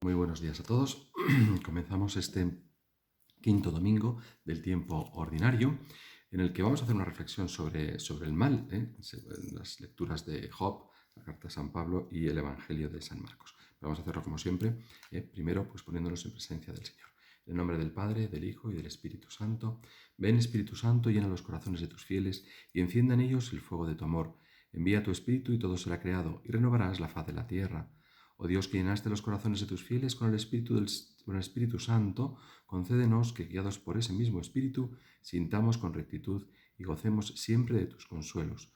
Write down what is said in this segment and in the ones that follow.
Muy buenos días a todos. Comenzamos este quinto domingo del tiempo ordinario, en el que vamos a hacer una reflexión sobre el mal, en las lecturas de Job, la carta de San Pablo y el Evangelio de San Marcos. Pero vamos a hacerlo como siempre, primero pues poniéndonos en presencia del Señor. En el nombre del Padre, del Hijo y del Espíritu Santo. Ven, Espíritu Santo, llena los corazones de tus fieles y encienda en ellos el fuego de tu amor. Envía tu Espíritu y todo será creado y renovarás la faz de la tierra. Oh Dios, que llenaste los corazones de tus fieles con el Espíritu Santo, concédenos que, guiados por ese mismo Espíritu, sintamos con rectitud y gocemos siempre de tus consuelos.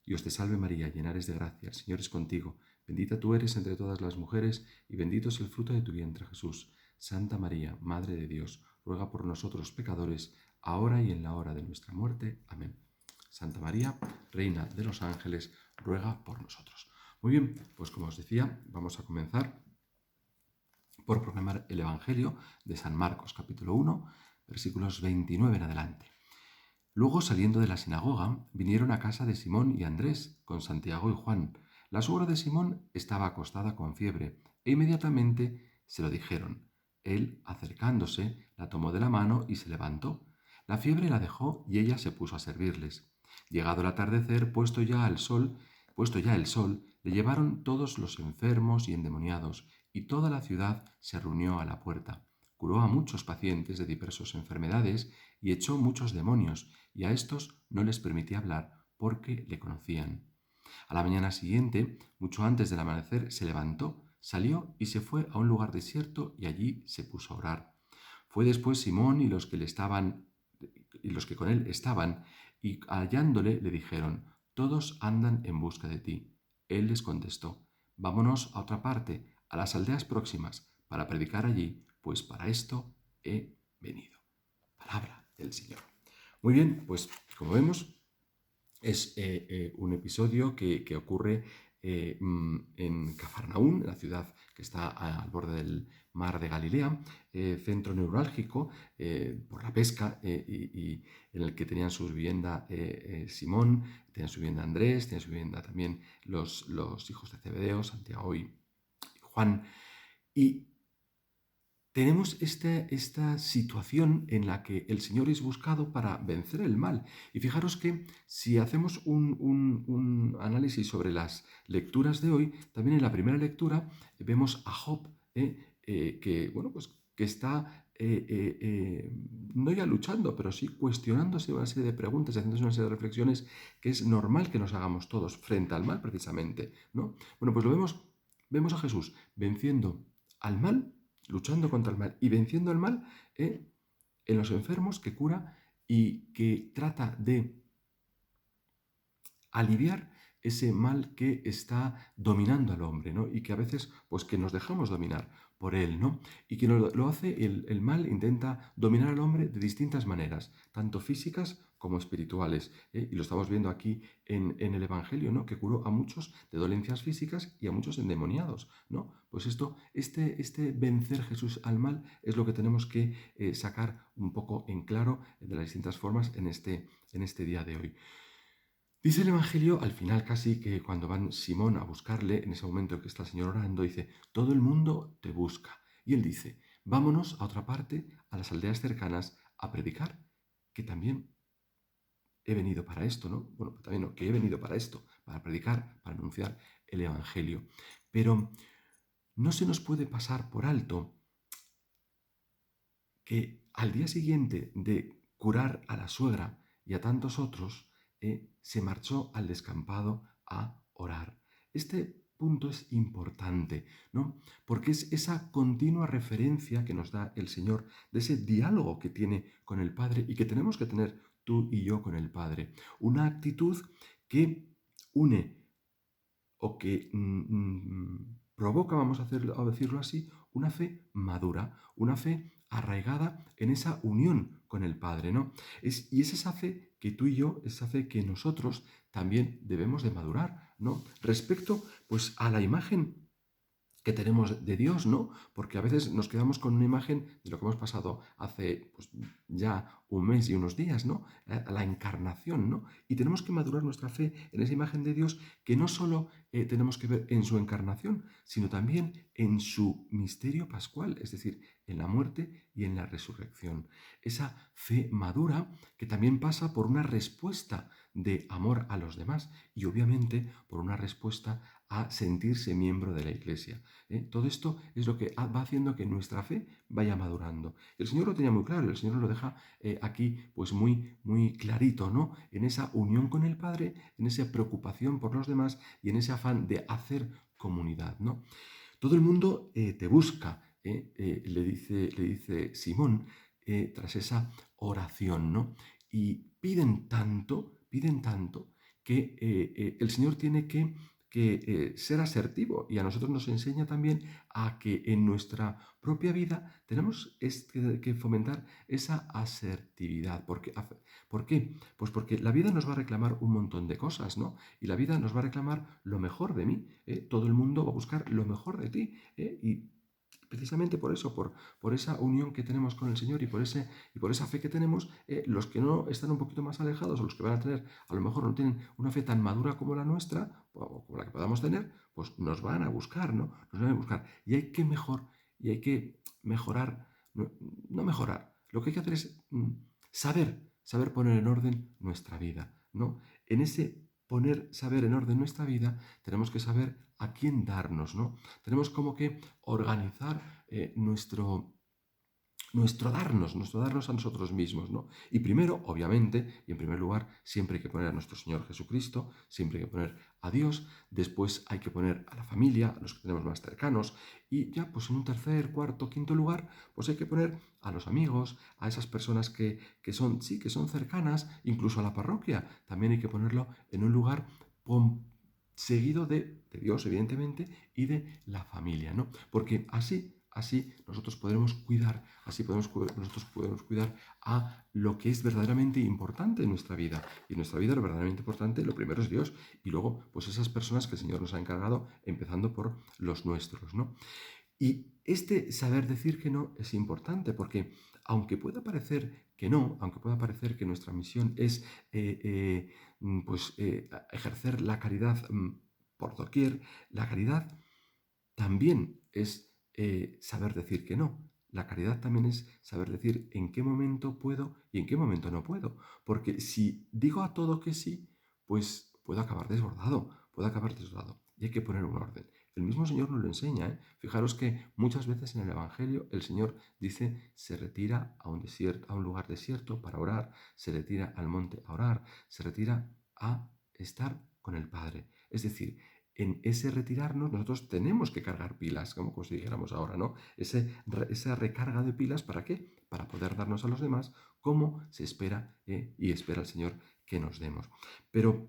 Dios te salve María, llena eres de gracia, el Señor es contigo. Bendita tú eres entre todas las mujeres, y bendito es el fruto de tu vientre, Jesús. Santa María, Madre de Dios, ruega por nosotros pecadores, ahora y en la hora de nuestra muerte. Amén. Santa María, Reina de los ángeles, ruega por nosotros. Muy bien, pues como os decía, vamos a comenzar por proclamar el Evangelio de San Marcos, capítulo 1, versículos 29 en adelante. Luego, saliendo de la sinagoga, vinieron a casa de Simón y Andrés, con Santiago y Juan. La suegra de Simón estaba acostada con fiebre, e inmediatamente se lo dijeron. Él, acercándose, la tomó de la mano y se levantó. La fiebre la dejó y ella se puso a servirles. Llegado el atardecer, puesto ya el sol, le llevaron todos los enfermos y endemoniados, y toda la ciudad se reunió a la puerta. Curó a muchos pacientes de diversas enfermedades y echó muchos demonios, y a estos no les permitía hablar porque le conocían. A la mañana siguiente, mucho antes del amanecer, se levantó, salió y se fue a un lugar desierto y allí se puso a orar. Fue después Simón y los que con él estaban, y hallándole le dijeron: Todos andan en busca de ti. Él les contestó: Vámonos a otra parte, a las aldeas próximas, para predicar allí, pues para esto he venido. Palabra del Señor. Muy bien, pues como vemos, es un episodio que ocurre en Cafarnaún, en la ciudad que está al borde del mar de Galilea, centro neurálgico por la pesca y en el que tenían su vivienda Simón, tenían su vivienda Andrés, tenían su vivienda también los hijos de Zebedeo, Santiago y Juan. Y tenemos esta situación en la que el Señor es buscado para vencer el mal. Y fijaros que si hacemos un análisis sobre las lecturas de hoy, también en la primera lectura vemos a Job, que está no ya luchando, pero sí cuestionándose una serie de preguntas y haciéndose una serie de reflexiones que es normal que nos hagamos todos frente al mal, precisamente, ¿no? Bueno, pues vemos a Jesús venciendo al mal, luchando contra el mal y venciendo el mal en los enfermos, que cura y que trata de aliviar ese mal que está dominando al hombre, ¿no? Y que a veces, pues que nos dejamos dominar por él, ¿no? Y que lo hace, el mal intenta dominar al hombre de distintas maneras, tanto físicas como espirituales. Y lo estamos viendo aquí en el Evangelio, ¿no? Que curó a muchos de dolencias físicas y a muchos endemoniados, ¿no? Pues este vencer Jesús al mal es lo que tenemos que sacar un poco en claro de las distintas formas en este día de hoy. Dice el Evangelio, al final casi, que cuando van Simón a buscarle, en ese momento que está el Señor orando, dice: todo el mundo te busca. Y él dice: vámonos a otra parte, a las aldeas cercanas, a predicar, que también he venido para esto, ¿no? Bueno, también no, que he venido para esto, para predicar, para anunciar el Evangelio. Pero no se nos puede pasar por alto que al día siguiente de curar a la suegra y a tantos otros, se marchó al descampado a orar. Este punto es importante, ¿no? Porque es esa continua referencia que nos da el Señor de ese diálogo que tiene con el Padre y que tenemos que tener tú y yo con el Padre. Una actitud que une o que provoca, a decirlo así, una fe madura, una fe arraigada en esa unión con el Padre, ¿no? Y es esa fe que tú y yo, esa fe que nosotros también debemos de madurar, ¿no? Respecto, pues, a la imagen que tenemos de Dios, ¿no? Porque a veces nos quedamos con una imagen de lo que hemos pasado hace pues, ya un mes y unos días, ¿no? La encarnación, ¿no? Y tenemos que madurar nuestra fe en esa imagen de Dios que no solo tenemos que ver en su encarnación, sino también en su misterio pascual, es decir, en la muerte y en la resurrección. Esa fe madura que también pasa por una respuesta de amor a los demás y obviamente por una respuesta a sentirse miembro de la Iglesia. Todo esto es lo que va haciendo que nuestra fe vaya madurando. El Señor lo tenía muy claro, el Señor lo deja aquí pues muy, muy clarito, ¿no? En esa unión con el Padre, en esa preocupación por los demás y en ese afán de hacer comunidad, ¿no? Todo el mundo te busca, le dice Simón tras esa oración, ¿no? Y piden tanto que el Señor tiene que ser asertivo y a nosotros nos enseña también a que en nuestra propia vida tenemos que fomentar esa asertividad. ¿Por qué? Pues porque la vida nos va a reclamar un montón de cosas, ¿no? Y la vida nos va a reclamar lo mejor de mí. Todo el mundo va a buscar lo mejor de ti. Y precisamente por eso, por esa unión que tenemos con el Señor y por esa fe que tenemos, los que no están un poquito más alejados o los que van a tener, a lo mejor no tienen una fe tan madura como la nuestra, o como la que podamos tener, pues nos van a buscar, ¿no? Nos van a buscar. Y hay que mejorar, no mejorar, lo que hay que hacer es saber poner en orden nuestra vida, ¿no? En ese saber en orden nuestra vida, tenemos que saber a quién darnos, ¿no? Tenemos como que organizar nuestro darnos a nosotros mismos, ¿no? Y primero, obviamente, y en primer lugar, siempre hay que poner a nuestro Señor Jesucristo, siempre hay que poner a Dios, después hay que poner a la familia, a los que tenemos más cercanos, y ya, pues en un tercer, cuarto, quinto lugar, pues hay que poner a los amigos, a esas personas que son, sí, que son cercanas, incluso a la parroquia, también hay que ponerlo en un lugar seguido de Dios, evidentemente, y de la familia, ¿no? Porque así nosotros podremos cuidar, nosotros podemos cuidar a lo que es verdaderamente importante en nuestra vida. Y en nuestra vida lo verdaderamente importante, lo primero es Dios. Y luego, pues esas personas que el Señor nos ha encargado, empezando por los nuestros, ¿no? Y este saber decir que no es importante porque aunque pueda parecer que no, aunque pueda parecer que nuestra misión es ejercer la caridad por doquier, la caridad también es saber decir que no. La caridad también es saber decir en qué momento puedo y en qué momento no puedo. Porque si digo a todo que sí, pues puedo acabar desbordado, puedo acabar desbordado. Y hay que poner un orden. El mismo Señor nos lo enseña. Fijaros que muchas veces en el Evangelio el Señor dice se retira a un desierto, a un lugar desierto para orar, se retira al monte a orar, se retira a estar con el Padre. Es decir, en ese retirarnos nosotros tenemos que cargar pilas, como si dijéramos ahora, ¿no? Esa recarga de pilas, ¿para qué? Para poder darnos a los demás como se espera y espera el Señor que nos demos. Pero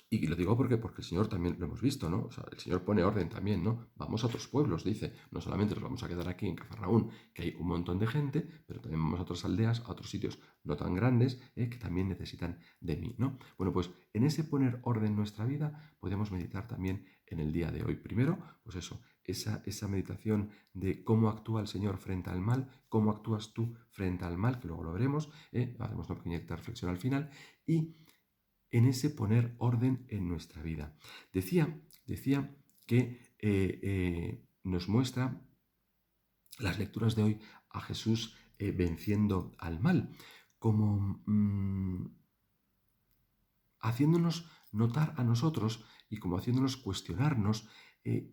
y lo digo porque el Señor también lo hemos visto, ¿no? O sea, el Señor pone orden también, ¿no? Vamos a otros pueblos, dice. No solamente nos vamos a quedar aquí en Cafarnaún, que hay un montón de gente, pero también vamos a otras aldeas, a otros sitios no tan grandes, que también necesitan de mí, ¿no? Bueno, pues en ese poner orden en nuestra vida podemos meditar también en el día de hoy. Primero, pues eso, esa meditación de cómo actúa el Señor frente al mal, cómo actúas tú frente al mal, que luego lo veremos, haremos una pequeña reflexión al final, y en ese poner orden en nuestra vida. Decía que nos muestra las lecturas de hoy a Jesús venciendo al mal, como haciéndonos notar a nosotros y como haciéndonos cuestionarnos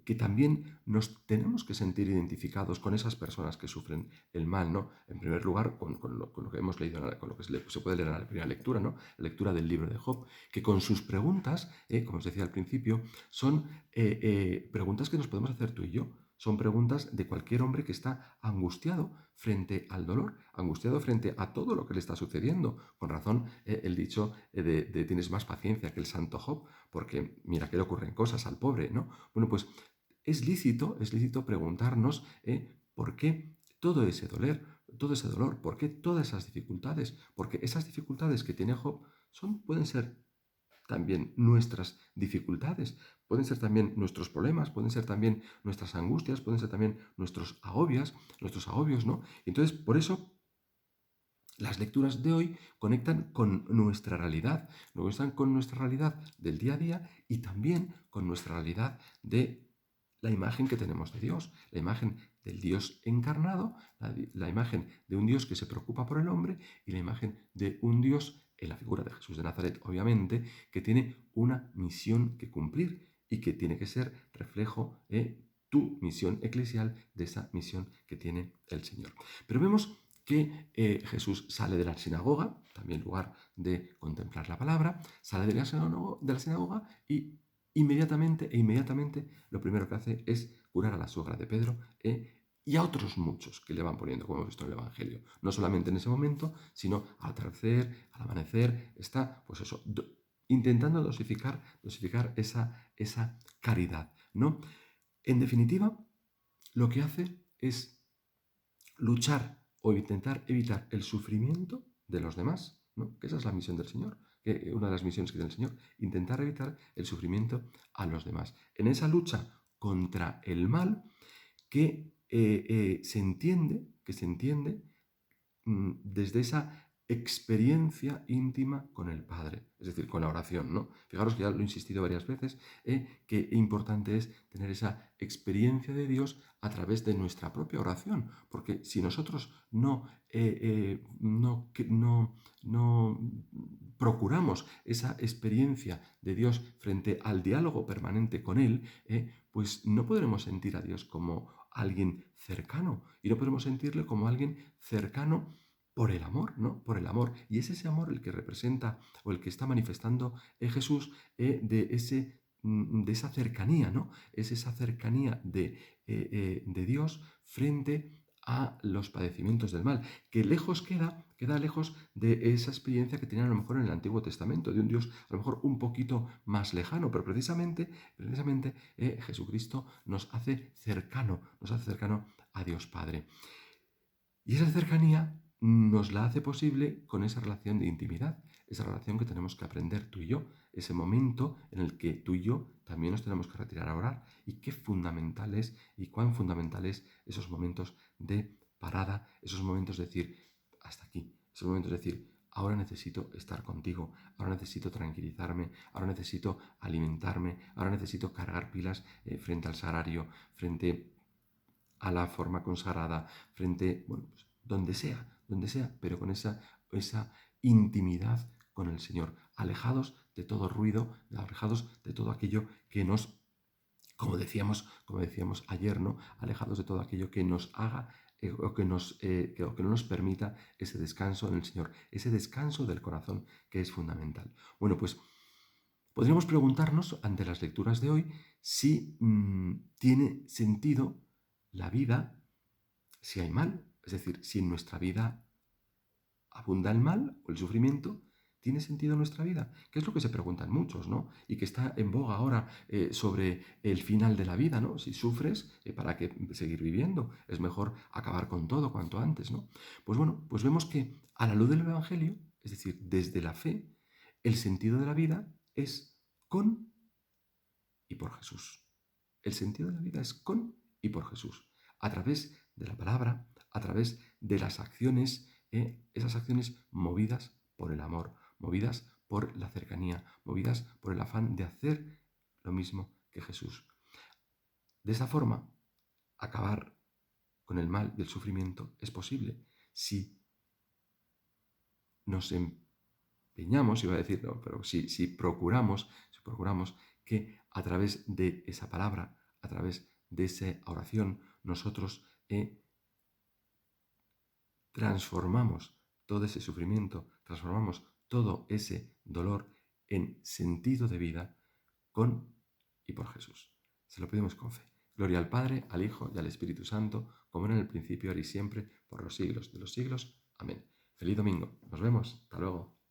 que también nos tenemos que sentir identificados con esas personas que sufren el mal, ¿no? En primer lugar, con lo que hemos leído, con lo que se puede leer en la primera lectura, ¿no? La lectura del libro de Job, que con sus preguntas, como os decía al principio, son preguntas que nos podemos hacer tú y yo. Son preguntas de cualquier hombre que está angustiado frente al dolor, angustiado frente a todo lo que le está sucediendo. Con razón, el dicho de tienes más paciencia que el santo Job, porque mira que le ocurren cosas al pobre, ¿no? Bueno, pues es lícito preguntarnos por qué todo ese dolor, por qué todas esas dificultades, porque esas dificultades que tiene Job pueden ser también nuestras dificultades. pueden ser también nuestros problemas, pueden ser también nuestras angustias, pueden ser también nuestros agobios, ¿no? Entonces, por eso las lecturas de hoy conectan con nuestra realidad, conectan con nuestra realidad del día a día y también con nuestra realidad de la imagen que tenemos de Dios, la imagen del Dios encarnado, la imagen de un Dios que se preocupa por el hombre y la imagen de un Dios, en la figura de Jesús de Nazaret, obviamente, que tiene una misión que cumplir y que tiene que ser reflejo de tu misión eclesial, de esa misión que tiene el Señor. Pero vemos que Jesús sale de la sinagoga, también lugar de contemplar la palabra, sale de la sinagoga y inmediatamente lo primero que hace es curar a la suegra de Pedro y a otros muchos que le van poniendo, como hemos visto en el Evangelio. No solamente en ese momento, sino al atardecer, al amanecer, está, pues eso, intentando dosificar esa caridad, ¿no? En definitiva, lo que hace es luchar o intentar evitar el sufrimiento de los demás, ¿no? Que esa es la misión del Señor, una de las misiones que tiene el Señor, intentar evitar el sufrimiento a los demás. En esa lucha contra el mal que se entiende desde esa experiencia íntima con el Padre, es decir, con la oración, ¿no? Fijaros que ya lo he insistido varias veces, que importante es tener esa experiencia de Dios a través de nuestra propia oración, porque si nosotros no procuramos esa experiencia de Dios frente al diálogo permanente con Él, pues no podremos sentir a Dios como alguien cercano y no podremos sentirle como alguien cercano por el amor, ¿no? Por el amor. Y es ese amor el que representa o el que está manifestando Jesús de esa cercanía, ¿no? Es esa cercanía de Dios frente a los padecimientos del mal, que lejos queda lejos de esa experiencia que tenían a lo mejor en el Antiguo Testamento, de un Dios a lo mejor un poquito más lejano, pero precisamente Jesucristo nos hace cercano a Dios Padre. Y esa cercanía nos la hace posible con esa relación de intimidad, esa relación que tenemos que aprender tú y yo, ese momento en el que tú y yo también nos tenemos que retirar a orar y qué fundamental es y cuán fundamental es esos momentos de parada, esos momentos de decir, hasta aquí, esos momentos de decir, ahora necesito estar contigo, ahora necesito tranquilizarme, ahora necesito alimentarme, ahora necesito cargar pilas frente al sagrario, frente a la forma consagrada, frente, bueno, pues, donde sea, pero con esa intimidad con el Señor, alejados de todo ruido, alejados de todo aquello que nos, como decíamos ayer, ¿no? Alejados de todo aquello que nos haga o que no nos permita ese descanso en el Señor, ese descanso del corazón que es fundamental. Bueno, pues podríamos preguntarnos ante las lecturas de hoy si tiene sentido la vida si hay mal, es decir, si en nuestra vida abunda el mal o el sufrimiento, ¿tiene sentido nuestra vida? Que es lo que se preguntan muchos, ¿no? Y que está en boga ahora sobre el final de la vida, ¿no? Si sufres, ¿para qué seguir viviendo? Es mejor acabar con todo cuanto antes, ¿no? Pues bueno, pues vemos que a la luz del Evangelio, es decir, desde la fe, el sentido de la vida es con y por Jesús. El sentido de la vida es con y por Jesús, a través de la palabra, a través de las acciones, esas acciones movidas por el amor, movidas por la cercanía, movidas por el afán de hacer lo mismo que Jesús. De esa forma, acabar con el mal y el sufrimiento es posible si nos empeñamos, iba a decir, no, pero si procuramos que a través de esa palabra, a través de esa oración, nosotros transformamos todo ese sufrimiento, transformamos todo ese dolor en sentido de vida con y por Jesús. Se lo pedimos con fe. Gloria al Padre, al Hijo y al Espíritu Santo, como era en el principio, ahora y siempre, por los siglos de los siglos. Amén. Feliz domingo. Nos vemos. Hasta luego.